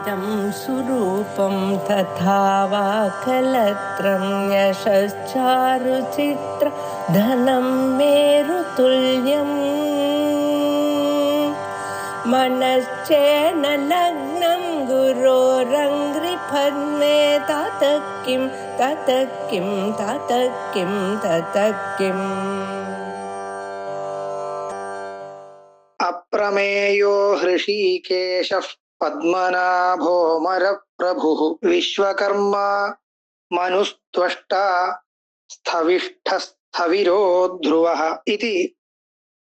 इदं सुरूपं तथा वा कलत्रं यशश्चारुचित्र धनं मेरुतुल्यम् मनश्चेन लग्नं गुरोरङ्घ्रिपद्मे ततः किं ततः किं ततः किं ततः किम् अप्रमेयो हृषीकेशः पद्मनाभोऽमरप्रभुः विश्वकर्मा मनुस्त्वष्टा स्थविष्ठस्थविरो ध्रुवः इति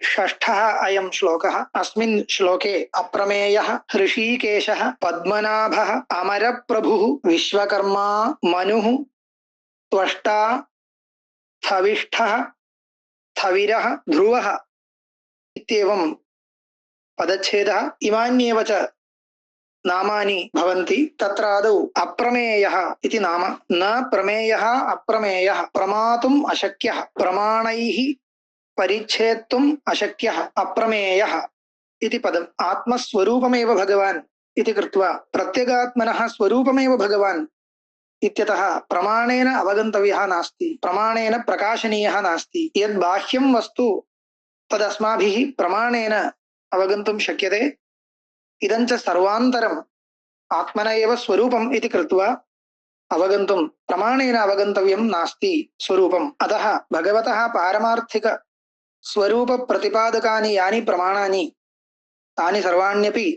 षष्ठः अयं श्लोकः। अस्मिन् श्लोके अप्रमेयः हृषीकेशः पद्मनाभः अमरप्रभुः विश्वकर्मा मनुः त्वष्टा स्थविष्ठः स्थविरः ध्रुवः इत्येवं पदच्छेदः इमान्येव च नामानि भवन्ति। तत्र आदौ अप्रमेयः इति नाम। न प्रमेयः अप्रमेयः प्रमातुम् अशक्यः प्रमाणैः परिच्छेत्तुम् अशक्यः अप्रमेयः इति पदम्। आत्मस्वरूपमेव भगवान् इति कृत्वा प्रत्यगात्मनः स्वरूपमेव भगवान् इत्यतः प्रमाणेन अवगन्तव्यः नास्ति, प्रमाणेन प्रकाशनीयः नास्ति। यद् बाह्यं वस्तु तदस्माभिः प्रमाणेन अवगन्तुं शक्यते। इदं च सर्वान्तरम् आत्मन एव स्वरूपम् इति कृत्वा अवगन्तुं प्रमाणेन अवगन्तव्यं नास्ति स्वरूपम्। अतः भगवतः पारमार्थिक स्वरूप प्रतिपादकानि यानि प्रमाणानि तानि सर्वाण्यपि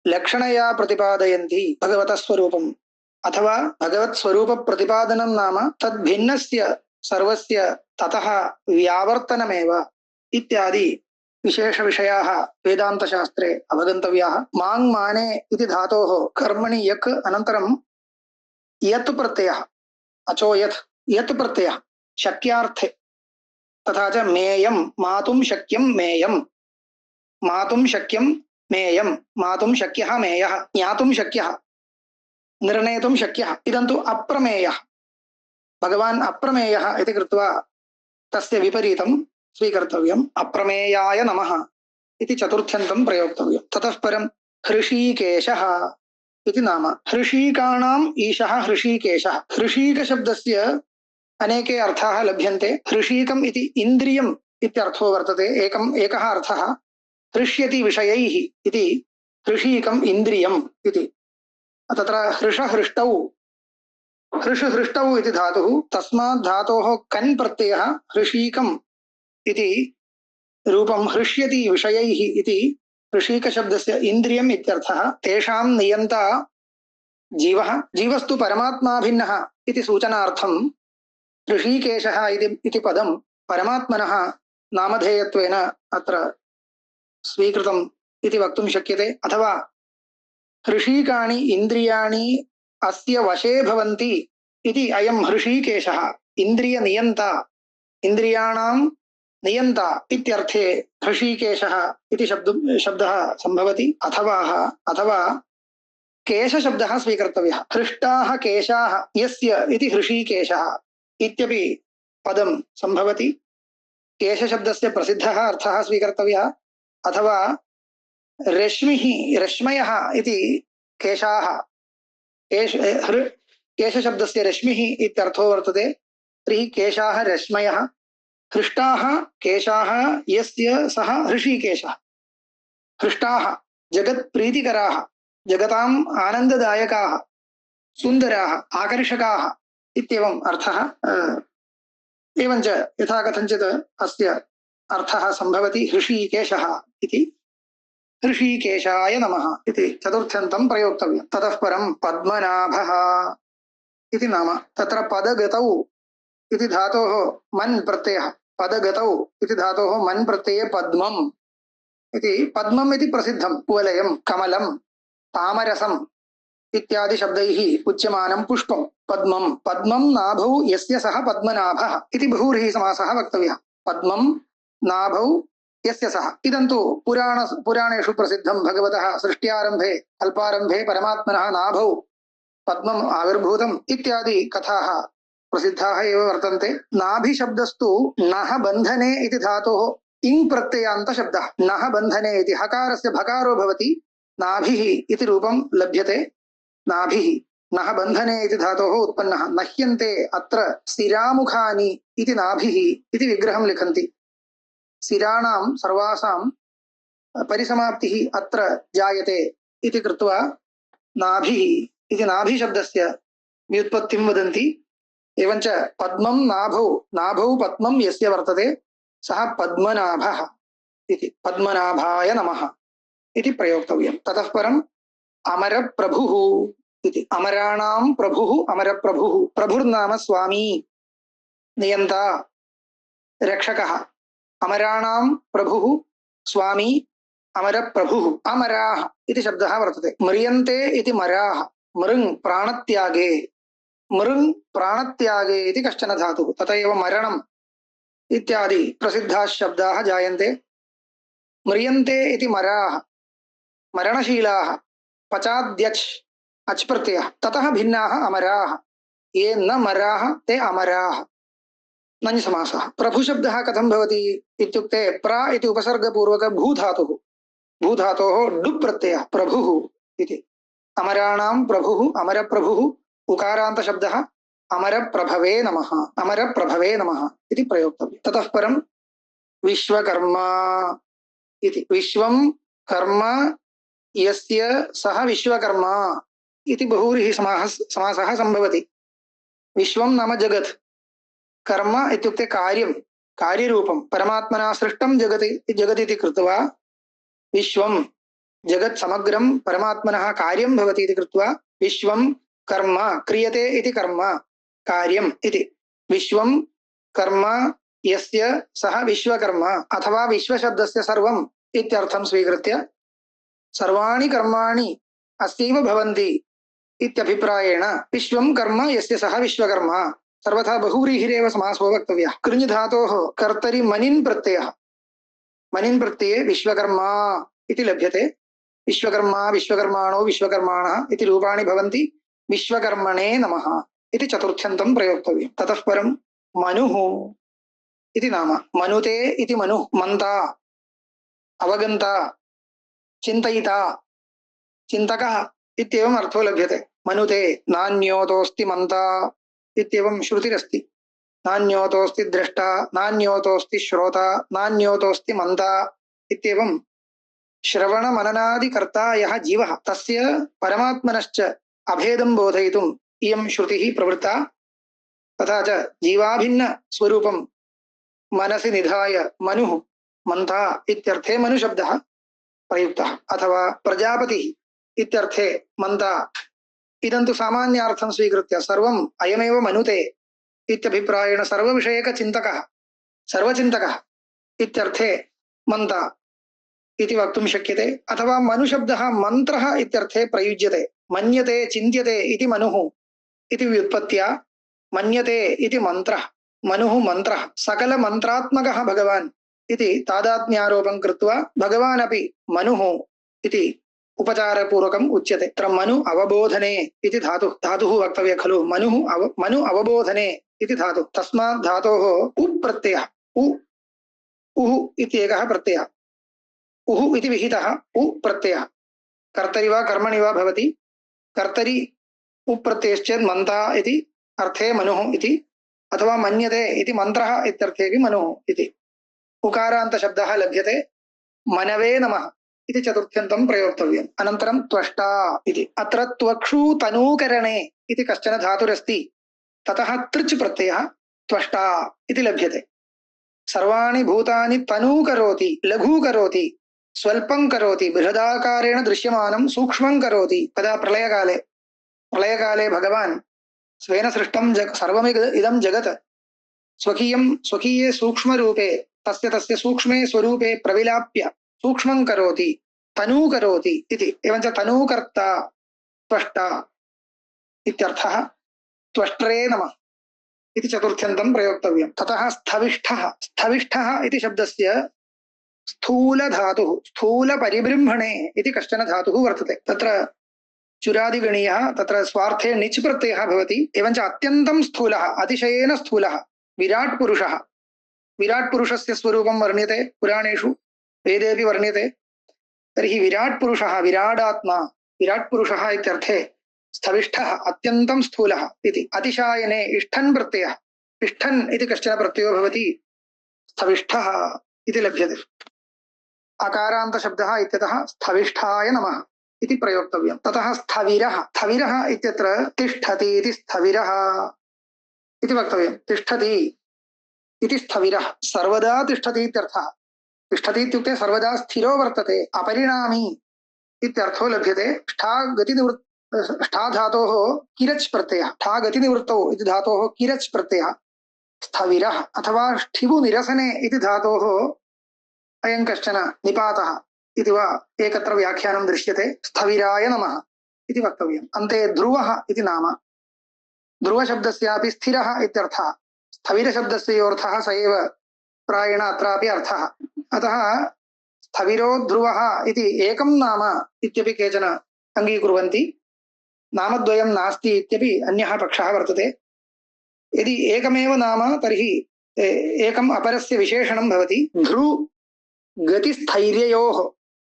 लक्षणया प्रतिपादयन्ति भगवतः स्वरूपम्। अथवा भगवत् स्वरूप प्रतिपादनं नाम तद्भिन्नस्य सर्वस्य ततः व्यावर्तनमेव इत्यादि विशेष विषयाः वेदान्तशास्त्रे अवगन्तव्याः। माङ् माने इति धातोः कर्मणि यक् अनन्तरं यत् प्रत्ययः अचो यत् प्रत्ययः शक्यार्थे। तथा च मेयं मातुं शक्यं मेयं मातुं शक्यं मेयं मातुं शक्यः मेयः ज्ञातुं शक्यः निर्णेतुं शक्यः। इदं तु अप्रमेयः। भगवान् अप्रमेयः इति कृत्वा तस्य विपरीतं स्वीकर्तव्यम्। अप्रमेयाय नमः इति चतुर्थ्यन्तं प्रयोक्तव्यं। ततः परं हृषीकेशः इति नाम। हृषीकाणाम् ईशः हृषीकेशः। हृषीकशब्दस्य अनेके अर्थाः लभ्यन्ते। हृषीकम् इति इन्द्रियम् इत्यर्थो वर्तते। एकः अर्थः हृष्यति विषयैः इति हृषीकम् इन्द्रियम् इति। तत्र हृषहृष्टौ हृषहृष्टौ इति धातुः। तस्मात् धातोः कन् प्रत्ययः हृषीकम् इति रूपं हृष्यति विषयैः इति हृषीकशब्दस्य इन्द्रियम् इत्यर्थः। तेषां नियन्ता जीवः। जीवस्तु परमात्माभिन्नः इति सूचनार्थं हृषीकेशः इति पदं परमात्मनः नामधेयत्वेन अत्र स्वीकृतम् इति वक्तुं शक्यते। अथवा हृषीकाणि इन्द्रियाणि अस्य वशे भवन्ति इति अयं हृषीकेशः इन्द्रियनियन्ता इन्द्रियाणां नियन्ता इत्यर्थे हृषीकेशः इति शब्दः सम्भवति। अथवा केशशब्दः स्वीकर्तव्यः। हृष्टाः केशाः यस्य इति हृषीकेशः इत्यपि पदं सम्भवति। केशशब्दस्य प्रसिद्धः अर्थः स्वीकर्तव्यः। अथवा रश्मयः इति केशाः केशशब्दस्य रश्मिः इत्यर्थो वर्तते। तर्हि केशाः रश्मयः। हृष्टाः केशाः यस्य सः हृषीकेशः। हृष्टाः जगत्प्रीतिकराः जगताम् आनन्ददायकाः सुन्दराः आकर्षकाः इत्येवम् अर्थः। एवञ्च यथा कथञ्चित् अस्य अर्थः सम्भवति हृषीकेशः इति। हृषीकेशाय नमः इति चतुर्थ्यन्तं प्रयोक्तव्यं। ततः परं पद्मनाभः इति नाम। तत्र पदगतौ इति धातोः मन् प्रत्ययः। पदगतौ इति धातोः मन् प्रत्यये पद्मम् इति। पद्मम् इति प्रसिद्धं कुवलयं कमलं तामरसम् इत्यादि शब्दैः उच्यमानं पुष्पं पद्मं। पद्मं नाभौ यस्य सः पद्मनाभः इति बहुव्रीहि समासः वक्तव्यः। पद्मं नाभौ यस्य सः। इदं तु पुराणेषु प्रसिद्धं। भगवतः सृष्ट्यारम्भे अल्पारम्भे परमात्मनः नाभौ पद्मम् आविर्भूतम् इत्यादि कथाः प्रसिद्धाः एव वर्तन्ते। नाभिशब्दस्तु नः बन्धने इति धातोः इङ् प्रत्ययान्तशब्दः। नः बन्धने इति हकारस्य भकारो भवति नाभिः इति रूपं लभ्यते। नाभिः नः बन्धने इति धातोः उत्पन्नः। नह्यन्ते अत्र शिरामुखानि इति नाभिः इति विग्रहं लिखन्ति। शिराणां सर्वासां परिसमाप्तिः अत्र जायते इति कृत्वा नाभिः इति नाभिशब्दस्य व्युत्पत्तिं वदन्ति। एवञ्च पद्मं नाभौ नाभौ पद्मं यस्य वर्तते सः पद्मनाभः इति पद्मनाभाय नमः इति प्रयोक्तव्यं। ततः परम् अमरप्रभुः इति अमराणां प्रभुः अमरप्रभुः। प्रभुर्नाम स्वामी नियन्ता रक्षकः। अमराणां प्रभुः स्वामी अमरप्रभुः। अमराः इति शब्दः वर्तते। म्रियन्ते इति मराः। मृङ् प्राणत्यागे मृङ् प्राणत्यागे इति कश्चन धातुः। तत एव मरणम् इत्यादि प्रसिद्धाः शब्दाः जायन्ते। म्रियन्ते इति मराः मरणशीलाः। पचाद्यच् अच् प्रत्ययः। ततः भिन्नाः अमराः। ये न मराः ते अमराः। नञ् समासः। प्रभुशब्दः कथं भवति इत्युक्ते प्र इति उपसर्गपूर्वक भूधातुः। भूधातोः डुप् प्रत्ययः प्रभुः इति। अमराणां प्रभुः अमरप्रभुः उकारान्तशब्दः अमरप्रभवे नमः अमरप्रभवे नमः इति प्रयोक्तव्यम्। ततः परं विश्वकर्मा इति। विश्वं कर्म यस्य सः विश्वकर्मा इति बहुव्रीहि समासः सम्भवति। विश्वं नाम जगत्। कर्म इत्युक्ते कार्यं कार्यरूपं परमात्मना सृष्टं जगत् इति कृत्वा विश्वं जगत् समग्रं परमात्मनः कार्यं भवति इति कृत्वा विश्वं कर्म क्रियते इति कर्म कार्यम् इति। विश्वं कर्म यस्य सः विश्वकर्मा अथवा विश्वशब्दस्य सर्वम् इत्यर्थं स्वीकृत्य सर्वाणि कर्माणि अस्यैव भवन्ति इत्यभिप्रायेण विश्वं कर्म यस्य सः विश्वकर्मा। सर्वथा बहुव्रीहिरेव समासो वक्तव्यः। कृञ् धातोः कर्तरि मनिन् प्रत्ययः। मनिन् प्रत्यये विश्वकर्मा इति लभ्यते। विश्वकर्मा विश्वकर्माणो विश्वकर्माणः इति रूपाणि भवन्ति। विश्वकर्मणे नमः इति चतुर्थ्यन्तं प्रयोक्तव्यं। ततः परं मनुः इति नाम। मनुते इति मनुः मन्ता अवगन्ता चिन्तयिता चिन्तकः इत्येवम् अर्थो लभ्यते। मनुते नान्योतोऽस्ति मन्ता इत्येवं श्रुतिरस्ति। नान्योतोऽस्ति द्रष्टा नान्योतोऽस्ति श्रोता नान्योतोऽस्ति मन्ता इत्येवं श्रवणमननादिकर्ता यः जीवः तस्य परमात्मनश्च अभेदं बोधयितुम् इयं श्रुतिः प्रवृत्ता। तथा च जीवाभिन्नस्वरूपं मनसि निधाय मनुः मन्था इत्यर्थे मनुशब्दः प्रयुक्तः। अथवा प्रजापतिः इत्यर्थे मन्ता इदं तु सामान्यार्थं स्वीकृत्य सर्वम् अयमेव मनुते इत्यभिप्रायेण सर्वविषयकचिन्तकः सर्वचिन्तकः इत्यर्थे मन्ता इति वक्तुं शक्यते। अथवा मनुशब्दः मन्त्रः इत्यर्थे प्रयुज्यते। मन्यते चिन्त्यते इति मनुः इति व्युत्पत्त्या मन्यते इति मन्त्रः मनुः मन्त्रः सकलमन्त्रात्मकः भगवान् इति तादात्म्यारोपं कृत्वा भगवान् अपि मनुः इति उपचारपूर्वकम् उच्यते। तत्र मनु अवबोधने इति धातुः वक्तव्य खलु। मनु अवबोधने इति धातुः। तस्मात् धातोः उप् प्रत्ययः उः इति एकः प्रत्ययः। उः इति विहितः उ प्रत्ययः कर्तरि वा कर्मणि वा भवति। कर्तरि उप् प्रत्ययश्चेत् मन्ता इति अर्थे मनुः इति। अथवा मन्यते इति मन्त्रः इत्यर्थेपि मनुः इति। उकारान्तशब्दः लभ्यते। मनवे नमः इति चतुर्थ्यन्तं प्रयोक्तव्यम्। अनन्तरं त्वष्टा इति। अत्र त्वक्षूतनूकरणे इति कश्चन धातुरस्ति। ततः तृच् प्रत्ययः त्वष्टा इति लभ्यते। सर्वाणि भूतानि तनूकरोति लघूकरोति स्वल्पं करोति बृहदाकारेण दृश्यमानं सूक्ष्मं करोति। कदा प्रलयकाले भगवान् स्वेन सृष्टं सर्वमिदं जगत् स्वकीये सूक्ष्मरूपे तस्य सूक्ष्मे स्वरूपे प्रविलाप्य सूक्ष्मं करोति तनूकरोति इति। एवञ्च तनूकर्ता त्वष्टा इत्यर्थः। त्वष्ट्रे नमः इति चतुर्थ्यन्तं प्रयोक्तव्यं। ततः स्थविष्ठः इति शब्दस्य स्थूलधातुः स्थूलपरिबृंहणे इति कश्चन धातुः वर्तते। तत्र चुरादिगणीयः तत्र स्वार्थे निच् प्रत्ययः भवति। एवञ्च अत्यन्तं स्थूलः अतिशयेन स्थूलः विराट् पुरुषः। विराट् पुरुषस्य स्वरूपं वर्ण्यते पुराणेषु वेदेपि वर्ण्यते। तर्हि विराट् पुरुषः विराडात्मा विराट् पुरुषः इत्यर्थे स्थविष्ठः अत्यन्तं स्थूलः इति। अतिशायने इष्ठन् प्रत्ययः इष्ठन् इति कश्चन प्रत्ययो भवति स्थविष्ठः इति लभ्यते। अकारान्तशब्दः इत्यतः स्थविष्ठाय नमः इति प्रयोक्तव्यम्। ततः स्थविरः स्थविरः इत्यत्र तिष्ठति इति स्थविरः इति वक्तव्यम्। तिष्ठति इति स्थविरः सर्वदा तिष्ठति इत्यर्थः। तिष्ठति इत्युक्ते सर्वदा स्थिरो वर्तते अपरिणामी इत्यर्थो लभ्यते। ष्ठा धातोः किरच् प्रत्ययः ष्ठा गतिनिवृत्तौ इति धातोः किरच् प्रत्ययः स्थविरः अथवा ष्ठिवु निरसने इति धातोः अयं कश्चन निपातः इति वा एकत्र व्याख्यानं दृश्यते। स्थविराय नमः इति वक्तव्यम्। अन्ते ध्रुवः इति नाम। ध्रुवशब्दस्यापि स्थिरः इत्यर्थः। स्थविरशब्दस्योऽर्थः स एव प्रायेण अत्रापि अर्थः। अतः स्थविरो ध्रुवः इति एकं नाम इत्यपि केचन अङ्गीकुर्वन्ति। नामद्वयं नास्ति इत्यपि अन्यः पक्षः वर्तते। यदि एकमेव नाम तर्हि एकम् अपरस्य विशेषणं भवति। ध्रु गतिस्थैर्ययोः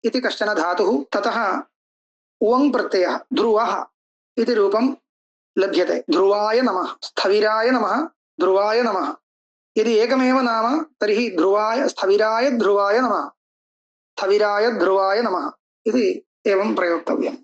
इति कश्चन धातुः ततः उवङ् प्रत्ययः ध्रुवः इति रूपं लभ्यते। ध्रुवाय नमः स्थविराय नमः ध्रुवाय नमः। यदि एकमेव नाम तर्हि ध्रुवाय स्थविराय ध्रुवाय नमः स्थविराय ध्रुवाय नमः इति एवं प्रयोक्तव्यम्।